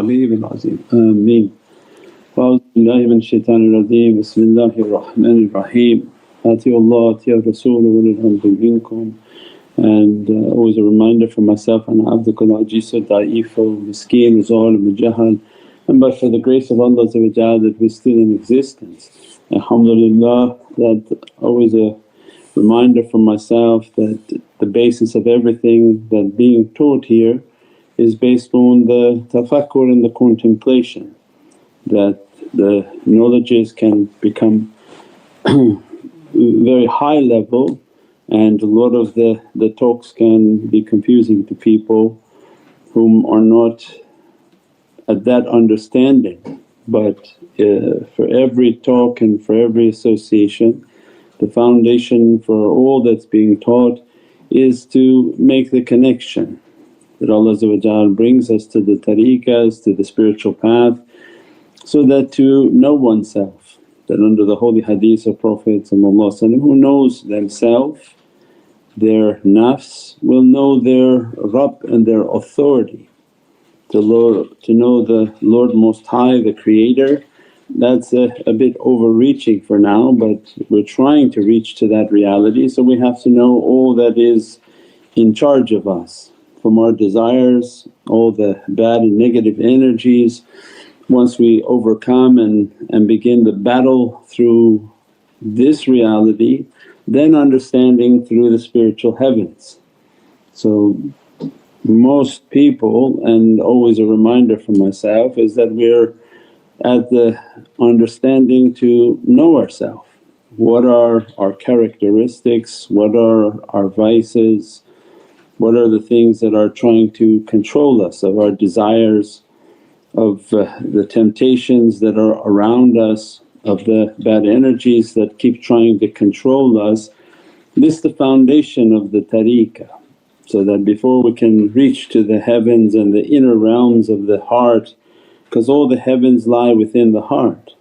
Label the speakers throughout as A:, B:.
A: العلي العظيم آمين. أعوذ بالله من الشيطان الرجيم. بسم الله الرحمن الرحيم. أطيعوا الله أطيعوا الرسول وأولي الأمر منكم. And always a reminder for myself, أنا عبدك العجيز الضعيف المسكين ظالم الجهل, and but for the grace of Allah that we're still in existence. Alhamdulillah, that always a reminder for myself that the basis of everything that being taught here is based on the tafakkur and the contemplation, that the knowledges can become very high level, and a lot of the talks can be confusing to people whom are not at that understanding. But for every talk and for every association, the foundation for all that's being taught is to make the connection that Allah brings us to the tariqahs, to the spiritual path, so that to know oneself, that under the holy hadith of Prophet who knows themselves, their nafs, will know their Rabb and their authority. To know the Lord Most High, the Creator, that's a bit overreaching for now, but we're trying to reach to that reality. So we have to know all that is in charge of us, from our desires, all the bad and negative energies. Once we overcome and begin the battle through this reality, then understanding through the spiritual heavens. So most people, and always a reminder for myself, is that we're at the understanding to know ourselves. What are our characteristics, what are our vices, what are the things that are trying to control us, of our desires, of the temptations that are around us, of the bad energies that keep trying to control us. This is the foundation of the tariqah, so that before we can reach to the heavens and the inner realms of the heart, because all the heavens lie within the heart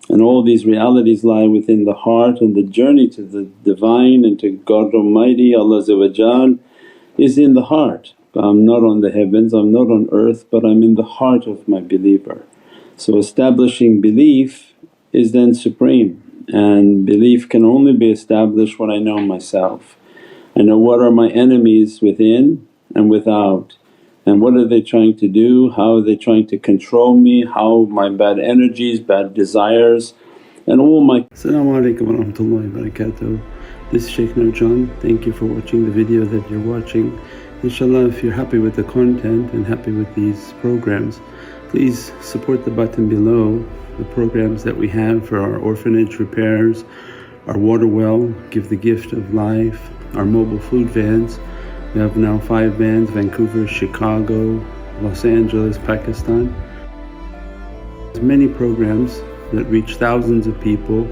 A: and all these realities lie within the heart, and the journey to the Divine and to God Almighty Allah is in the heart. I'm not on the heavens, I'm not on earth, but I'm in the heart of my believer. So establishing belief is then supreme, and belief can only be established when I know myself. I know what are my enemies within and without, and what are they trying to do, how are they trying to control me, how my bad energies, bad desires and all my… As-salamu alaykum wa rahmatullahi wa barakatuh. This is Shaykh Nurjan. Thank you for watching the video that you're watching. InshaAllah, if you're happy with the content and happy with these programs, please support the button below, the programs that we have for our orphanage repairs, our water well, Give the Gift of Life, our mobile food vans. We have now 5 vans: Vancouver, Chicago, Los Angeles, Pakistan. There's many programs that reach thousands of people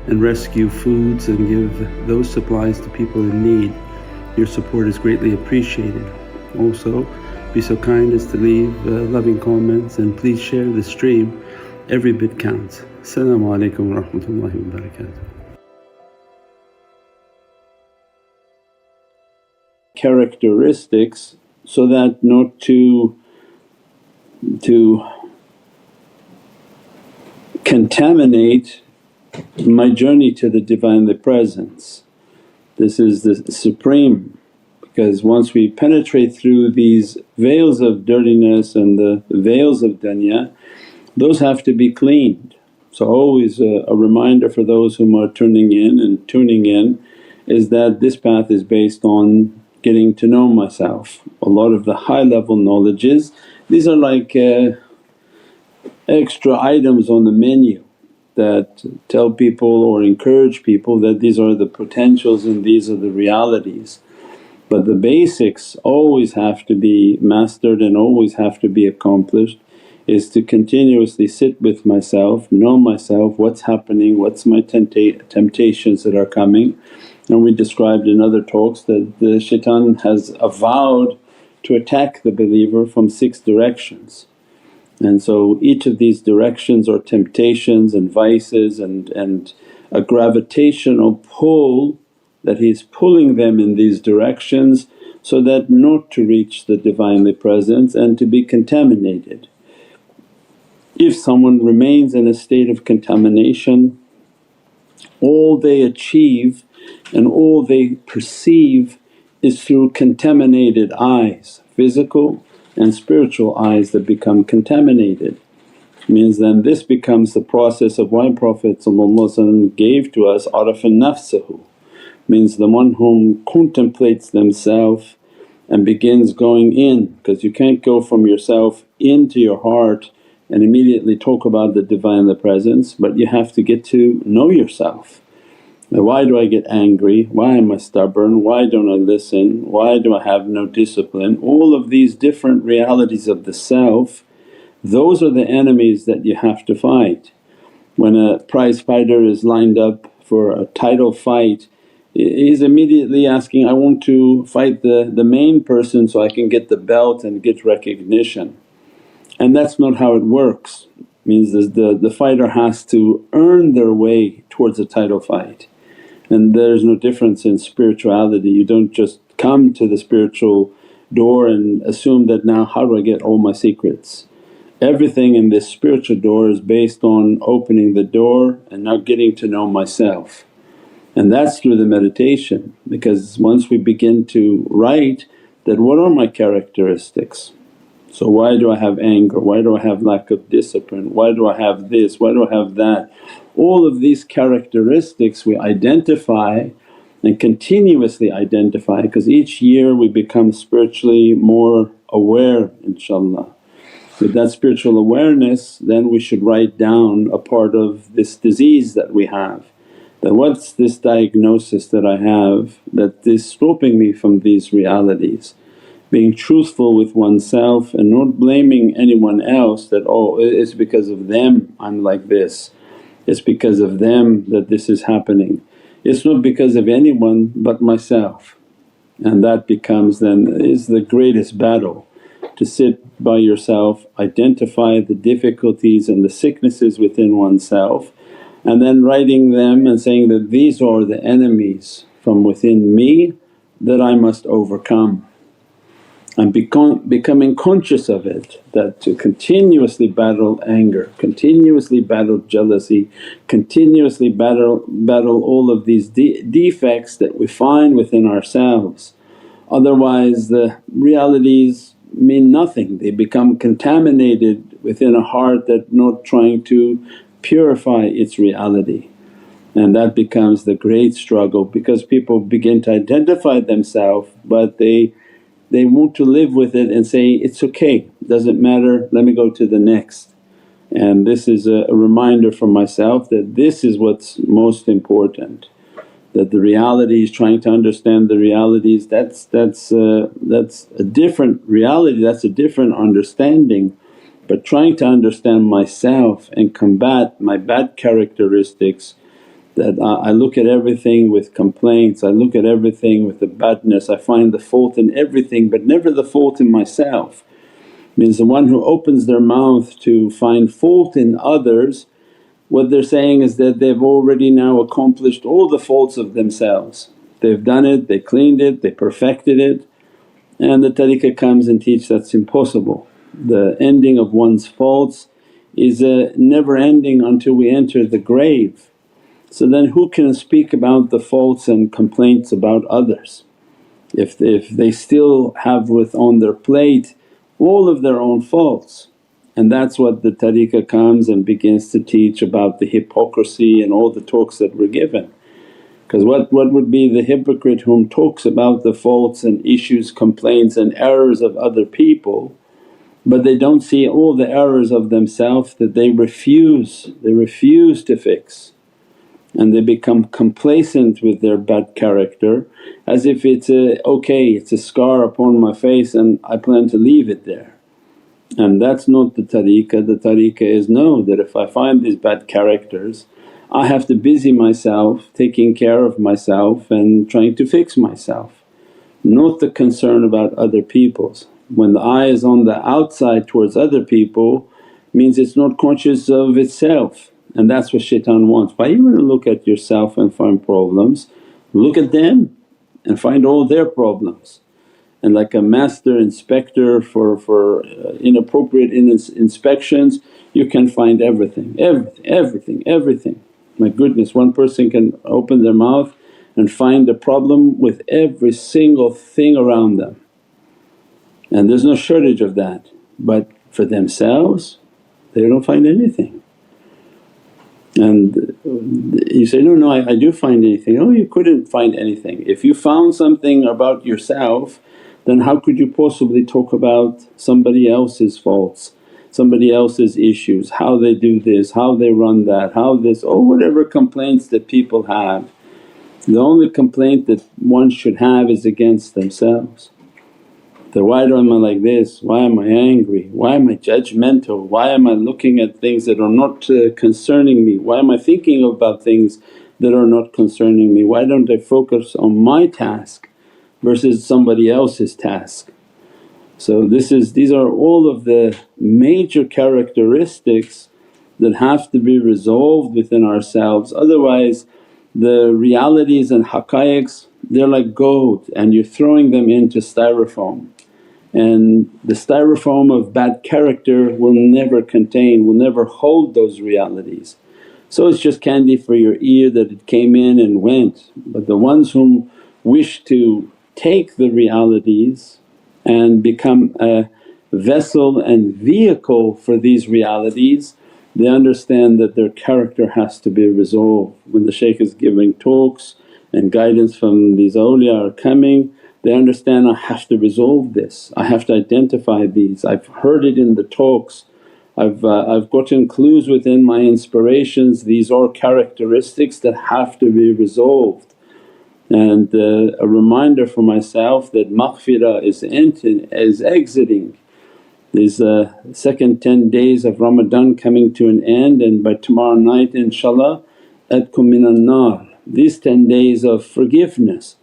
A: and rescue foods and give those supplies to people in need. Your support is greatly appreciated. Also, be so kind as to leave loving comments, and please share the stream. Every bit counts. As-salamu alaykum wa rahmatullahi wa barakatuh. Characteristics, so that not to contaminate my journey to the Divinely Presence. This is the supreme, because once we penetrate through these veils of dirtiness and the veils of dunya, those have to be cleaned. So always a reminder for those whom are tuning in and tuning in is that this path is based on getting to know myself. A lot of the high level knowledges, these are like extra items on the menu that tell people or encourage people that these are the potentials and these are the realities. But the basics always have to be mastered and always have to be accomplished, is to continuously sit with myself, know myself, what's happening, what's my temptations that are coming. And we described in other talks that the shaitan has vowed to attack the believer from 6 directions. And so each of these directions are temptations and vices and a gravitational pull that he's pulling them in these directions so that not to reach the Divinely Presence and to be contaminated. If someone remains in a state of contamination, all they achieve and all they perceive is through contaminated eyes, physical and spiritual eyes that become contaminated. Means then this becomes the process of why Prophet gave to us arafan nafsahu, means the one whom contemplates themselves and begins going in, because you can't go from yourself into your heart and immediately talk about the Divinely Presence, but you have to get to know yourself. Now, why do I get angry? Why am I stubborn? Why don't I listen? Why do I have no discipline? All of these different realities of the self, those are the enemies that you have to fight. When a prize fighter is lined up for a title fight, he's immediately asking, I want to fight the main person so I can get the belt and get recognition. And that's not how it works. Means the fighter has to earn their way towards a title fight. And there's no difference in spirituality, you don't just come to the spiritual door and assume that now how do I get all my secrets. Everything in this spiritual door is based on opening the door and now getting to know myself. And that's through the meditation, because once we begin to write that what are my characteristics. So why do I have anger? Why do I have lack of discipline? Why do I have this? Why do I have that? All of these characteristics we identify and continuously identify, because each year we become spiritually more aware inshaAllah. With that spiritual awareness then we should write down a part of this disease that we have, that what's this diagnosis that I have that is stopping me from these realities. Being truthful with oneself and not blaming anyone else that, oh it's because of them I'm like this, it's because of them that this is happening. It's not because of anyone but myself. And that becomes then is the greatest battle, to sit by yourself, identify the difficulties and the sicknesses within oneself, and then writing them and saying that these are the enemies from within me that I must overcome. And becoming conscious of it, that to continuously battle anger, continuously battle jealousy, continuously battle all of these defects that we find within ourselves. Otherwise the realities mean nothing, they become contaminated within a heart that not trying to purify its reality. And that becomes the great struggle, because people begin to identify themselves but they want to live with it and say, it's okay, doesn't matter, let me go to the next. And this is a reminder for myself that this is what's most important, that the realities, trying to understand the realities, that's a different reality, that's a different understanding. But trying to understand myself and combat my bad characteristics, that I look at everything with complaints, I look at everything with the badness, I find the fault in everything but never the fault in myself. Means the one who opens their mouth to find fault in others, what they're saying is that they've already now accomplished all the faults of themselves. They've done it, they cleaned it, they perfected it, and the tariqah comes and teach that's impossible. The ending of one's faults is a never ending until we enter the grave. So then who can speak about the faults and complaints about others if they still have on their plate all of their own faults? And that's what the tariqah comes and begins to teach about the hypocrisy and all the talks that were given. Because what would be the hypocrite whom talks about the faults and issues, complaints and errors of other people, but they don't see all the errors of themselves that they refuse to fix. And they become complacent with their bad character as if it's okay, it's a scar upon my face and I plan to leave it there. And that's not the tariqah. The tariqah is no, that if I find these bad characters I have to busy myself taking care of myself and trying to fix myself, not the concern about other people's. When the eye is on the outside towards other people means it's not conscious of itself, and that's what shaitan wants. Why you want to look at yourself and find problems? Look at them and find all their problems. and like a master inspector for inappropriate inspections, you can find everything. My goodness, one person can open their mouth and find a problem with every single thing around them, and there's no shortage of that. But for themselves they don't find anything. And you say, no, I do find anything. Oh, you couldn't find anything. If you found something about yourself, then how could you possibly talk about somebody else's faults, somebody else's issues, how they do this, how they run that, how this, or whatever complaints that people have. The only complaint that one should have is against themselves. That why am I like this? Why am I angry? Why am I judgmental? Why am I looking at things that are not concerning me? Why am I thinking about things that are not concerning me? Why don't I focus on my task versus somebody else's task? So these are all of the major characteristics that have to be resolved within ourselves, otherwise the realities and haqqaiqs, they're like gold and you're throwing them into styrofoam, and the styrofoam of bad character will never contain, will never hold those realities. So it's just candy for your ear that it came in and went. But the ones whom wish to take the realities and become a vessel and vehicle for these realities, they understand that their character has to be resolved. When the shaykh is giving talks and guidance from these awliya are coming, they understand, I have to resolve this, I have to identify these. I've heard it in the talks, I've gotten clues within my inspirations, these are characteristics that have to be resolved. And a reminder for myself that maghfirah is exiting. These second 10 days of Ramadan coming to an end, and by tomorrow night inshaAllah, atkum minan nar. These 10 days of forgiveness,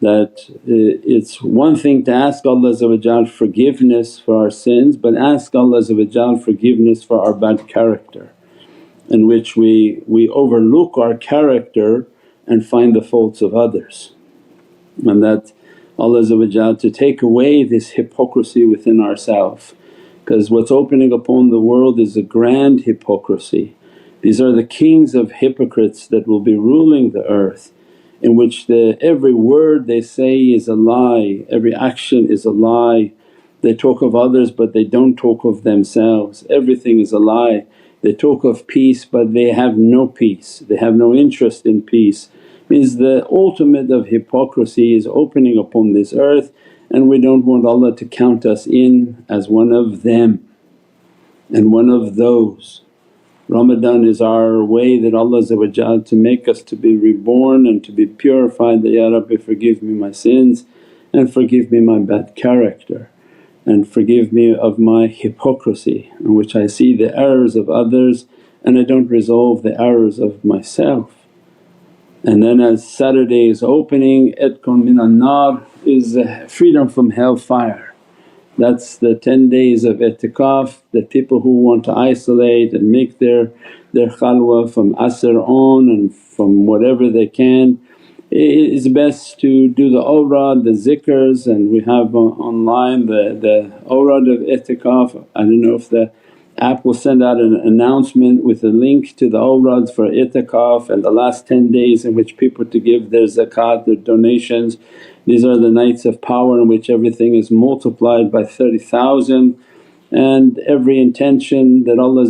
A: that it's one thing to ask Allah forgiveness for our sins, but ask Allah forgiveness for our bad character, in which we overlook our character and find the faults of others. And that Allah to take away this hypocrisy within ourselves, because what's opening upon the world is a grand hypocrisy. These are the kings of hypocrites that will be ruling the earth, in which every word they say is a lie, every action is a lie. They talk of others but they don't talk of themselves, everything is a lie. They talk of peace but they have no peace, they have no interest in peace. Means the ultimate of hypocrisy is opening upon this earth, and we don't want Allah to count us in as one of them and one of those. Ramadan is our way that Allah to make us to be reborn and to be purified, that, Ya Rabbi forgive me my sins and forgive me my bad character and forgive me of my hypocrisy in which I see the errors of others and I don't resolve the errors of myself. And then as Saturday is opening, itqun minan nar is freedom from hellfire. That's the 10 days of i'tikaf that people who want to isolate and make their khalwa from asr on and from whatever they can. It is best to do the awrad, the zikrs, and we have online the awrad of i'tikaf. I don't know if the app will send out an announcement with a link to the awrads for i'tikaf and the last 10 days in which people to give their zakat, their donations. These are the nights of power in which everything is multiplied by 30,000, and every intention that Allah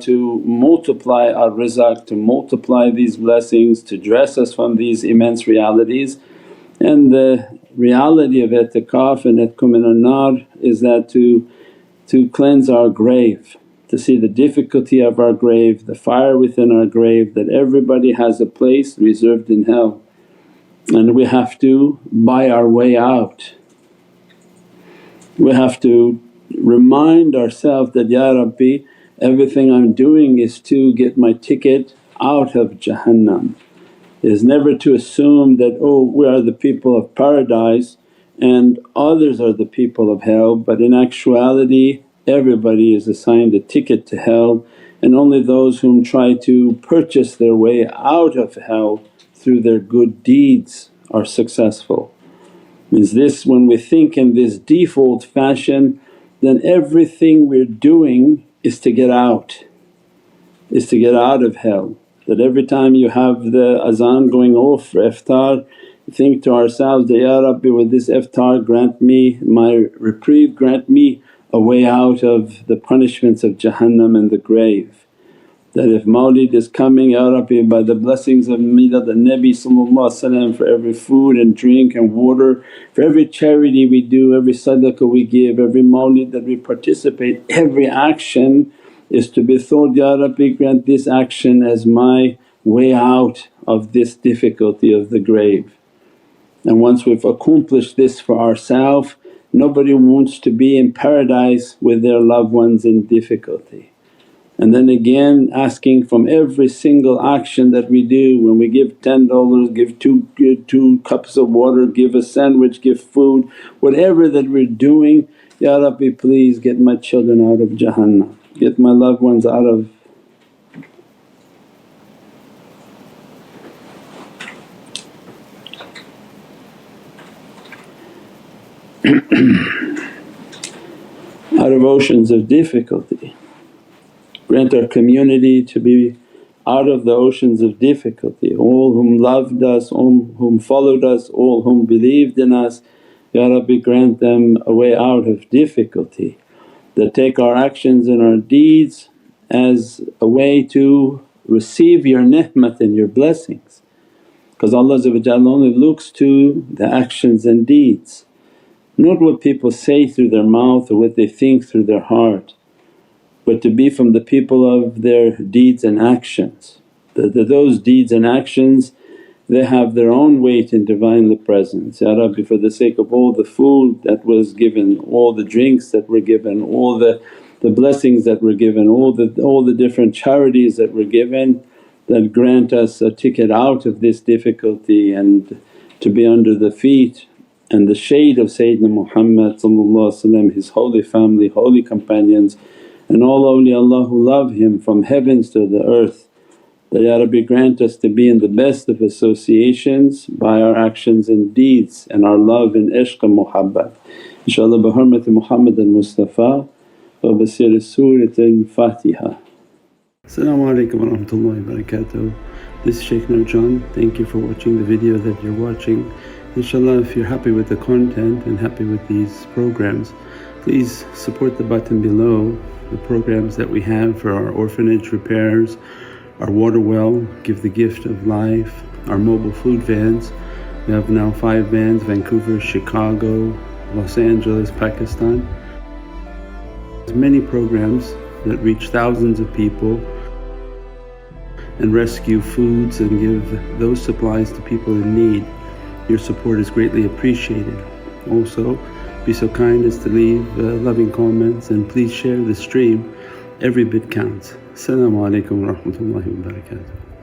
A: to multiply our rizq, to multiply these blessings, to dress us from these immense realities. And the reality of i'tikaf and itqun minan nar is that to cleanse our grave, to see the difficulty of our grave, the fire within our grave, that everybody has a place reserved in hell. And we have to buy our way out. We have to remind ourselves that, Ya Rabbi, everything I'm doing is to get my ticket out of Jahannam. Is never to assume that, oh, we are the people of paradise and others are the people of hell, but in actuality everybody is assigned a ticket to hell, and only those whom try to purchase their way out of hell through their good deeds are successful. Means this, when we think in this default fashion, then everything we're doing is to get out, is to get out of hell. That every time you have the azan going off for iftar, think to ourselves that, Ya Rabbi, with this iftar grant me my reprieve, grant me a way out of the punishments of Jahannam and the grave. That if mawlid is coming, Ya Rabbi, by the blessings of Milad al-Nabi for every food and drink and water, for every charity we do, every sadaqah we give, every mawlid that we participate, every action is to be thought, Ya Rabbi, grant this action as my way out of this difficulty of the grave. And once we've accomplished this for ourselves, nobody wants to be in paradise with their loved ones in difficulty. And then again asking from every single action that we do, when we give $10, give two cups of water, give a sandwich, give food, whatever that we're doing, Ya Rabbi, please get my children out of Jahannam, get my loved ones out of oceans of difficulty. Grant our community to be out of the oceans of difficulty, all whom loved us, all whom followed us, all whom believed in us. Ya Rabbi, grant them a way out of difficulty, that take our actions and our deeds as a way to receive your ni'mat and your blessings. Because Allah only looks to the actions and deeds, not what people say through their mouth or what they think through their heart, but to be from the people of their deeds and actions. Those deeds and actions, they have their own weight in Divinely Presence. Ya Rabbi, for the sake of all the food that was given, all the drinks that were given, all the blessings that were given, all the different charities that were given, that grant us a ticket out of this difficulty and to be under the feet and the shade of Sayyidina Muhammad, his holy family, holy companions, and all awliyaullah who love him from heavens to the earth. That, Ya Rabbi, grant us to be in the best of associations by our actions and deeds and our love and ishq and muhabbat. InshaAllah bi hurmati Muhammad al-Mustafa wa bi siri Surat al-Fatiha. As-salamu alaykum wa rahmatullahi wa barakatuh. This is Shaykh Nurjan. Thank you for watching the video that you're watching. InshaAllah, if you're happy with the content and happy with these programs, please support the button below, the programs that we have for our orphanage repairs, our water well, Give the Gift of Life, our mobile food vans. We have now 5 vans: Vancouver, Chicago, Los Angeles, Pakistan. There's many programs that reach thousands of people and rescue foods and give those supplies to people in need. Your support is greatly appreciated. Also, be so kind as to leave loving comments and please share the stream. Every bit counts. As-salamu alaykum wa rahmatullahi wa barakatuh.